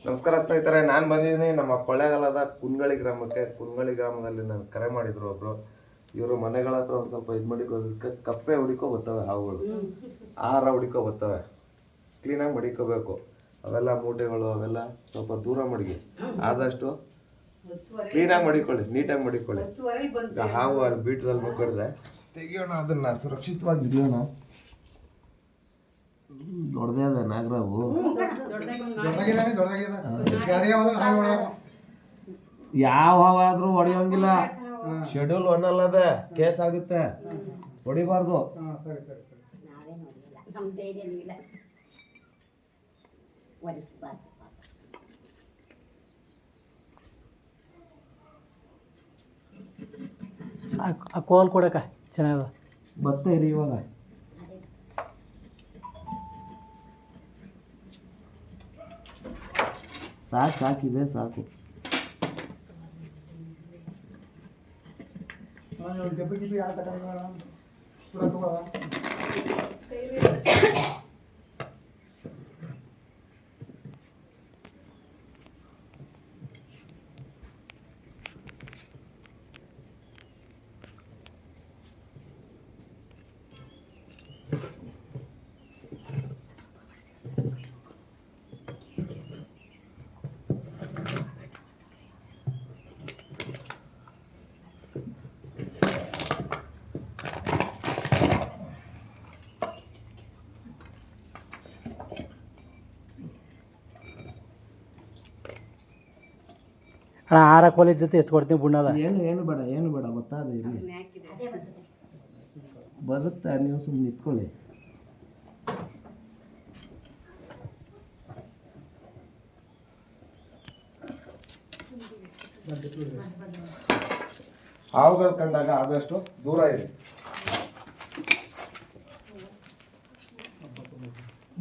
ನಮಸ್ಕಾರ ಸ್ನೇಹಿತರೆ, ನಾನು ಬಂದಿದ್ದೀನಿ ನಮ್ಮ ಕೊಳ್ಳೇಗಾಲದ ಕುನ್ಗಳಿ ಗ್ರಾಮಕ್ಕೆ. ಕುನ್ಗಳಿ ಗ್ರಾಮದಲ್ಲಿ ನಾನು ಕರೆ ಮಾಡಿದ್ರು ಒಬ್ರು. ಇವರು ಮನೆಗಳ ಹತ್ರ ಒಂದು ಸ್ವಲ್ಪ ಇದು ಮಡಿಕೋದಕ್ಕೆ ಕಪ್ಪೆ ಹುಡಿಕೋ ಬರ್ತವೆ, ಹಾವುಗಳು ಆಹಾರ ಹುಡಿಕೋ ಬರ್ತವೆ. ಕ್ಲೀನಾಗಿ ಮಡಿಕೋಬೇಕು. ಅವೆಲ್ಲ ಮೂಟೆಗಳು ಅವೆಲ್ಲ ಸ್ವಲ್ಪ ದೂರ ಮಡಿಗೆ, ಆದಷ್ಟು ಕ್ಲೀನಾಗಿ ಮಡಿಕೊಳ್ಳಿ, ನೀಟಾಗಿ ಮಡಿಕೊಳ್ಳಿ. ಹಾವು ಅಲ್ಲಿ ಬೀಟದಲ್ಲಿ ಮುಗ್ಗಡ್ದೆ ತೆಗಿಯೋಣ, ಅದನ್ನ ಸುರಕ್ಷಿತವಾಗಿ ಹಿಡಿಯೋಣ. ದೊಡ್ಡದೇ ಅದ ನಾಗರಾವು, ಯಾವ ಹಾವಾದ್ರೂ ಹೊಡೆಯೋಂಗಿಲ್ಲ. ಶೆಡ್ಯೂಲ್ 1 ಅಲ್ಲದ ಕೇಸ್ ಆಗುತ್ತೆ, ಹೊಡಿಬಾರ್ದು. ಆ ಕೋಲ್ ಕೊಡಕ ಚೆನ್ನಾಗದ. ಭತ್ತ ಇರಿ ಇವಾಗ. ಸಾಕಿದೆ ಸಾಕು. ಆರ ಕೋಲಿ ಜೊತೆ ಎತ್ಕೊಡ್ತೀನಿ ಬುಣ್ಣದ. ಏನು ಬೇಡ ಗೊತ್ತಾದ ಇರಿ, ಬರುತ್ತೆ. ನೀವು ಸುಮ್ಮನೆ ನಿಂತ್ಕೊಳ್ಳಿ. ಹಾವುಗಳು ಕಂಡಾಗ ಆದಷ್ಟು ದೂರ ಇರಿ,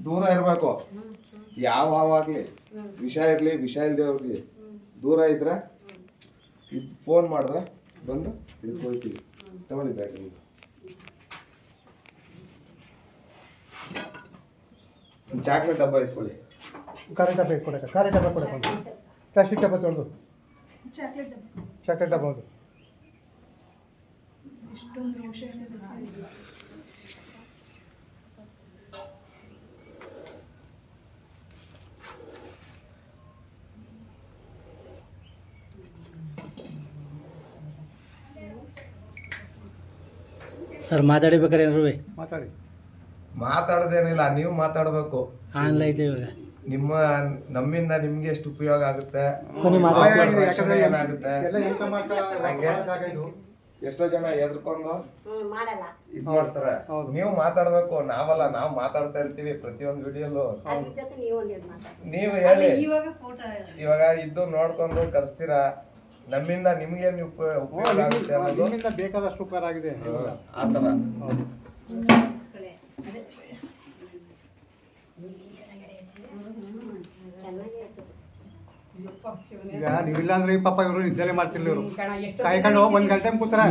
ದೂರ ಇರಬೇಕು. ಯಾವ ಹಾವಾಗಲಿ, ವಿಷ ಇರಲಿ ವಿಷ ಇಲ್ಲದೆ ಹೋಗ್ಲಿ, ದೂರ ಇದ್ರೆ ಇದು ಫೋನ್ ಮಾಡಿದ್ರೆ ಬಂದು ಹಿಡ್ಕೊಳ್ತೀವಿ. ತಗೊಳ್ಳಿ ಬ್ಯಾಟ್ರಿ. ಚಾಕ್ಲೇಟ್ ಡಬ್ಬ ಇಟ್ಕೊಳ್ಳಿ. ಖಾಲಿ ಡಬ್ಬ ಇಟ್ಕೊಡಕ, ಖಾಲಿ ಡಬ್ಬ ಕೊಡಕ, ಪ್ಲಾಸ್ಟಿಕ್ ಡಬ್ಬ ತೊಳೆದು ಚಾಕ್ಲೇಟ್ ಡಬ್ಬ ಹೌದು. ಸರ್ ಮಾತಾಡಿಬೇಕಾರೆ ಏನಾರು ಮಾತಾಡೋದೇನಿಲ್ಲ, ನೀವು ಮಾತಾಡಬೇಕು. ಆನ್ಲೈನ್ ಇದೆ ಇವಾಗ. ನಮ್ಮಿಂದ ನಿಮ್ಗೆ ಎಷ್ಟು ಉಪಯೋಗ ಆಗುತ್ತೆ, ಏನಾಗುತ್ತೆ. ಎಷ್ಟೋ ಜನ ಎದ್ಕೊಂಡು ಇದ್ ಮಾಡ್ತಾರೆ. ನೀವು ಮಾತಾಡ್ಬೇಕು, ನಾವಲ್ಲ. ನಾವು ಮಾತಾಡ್ತಾ ಇರ್ತೀವಿ ಪ್ರತಿಯೊಂದು ವಿಡಿಯೋಲು. ನೀವು ಹೇಳಿ, ಇವಾಗ ಇದ್ದು ನೋಡ್ಕೊಂಡು ಕರ್ಸ್ತೀರಾ. ನಮ್ಮಿಂದ ನಿಮ್ಗೆ ಉಪಯೋಗ ಆಗುತ್ತೆ ಅನ್ನೋದು ಬೇಕಾದಷ್ಟು ಉಪಕಾರ ಆಗಿದೆ ಆತರ. ಈಗ ನೀವಿಲ್ಲ ಅಂದ್ರೆ ಈ ಪಾಪ ಇವರು ನಿದ್ದೆಲೆ ಮಾಡ್ತಿರ್ಲಿ. ಇವರು ಕಾಯ್ಕೊಂಡು 1 ಗಂಟೆ ಕೂತಾರ.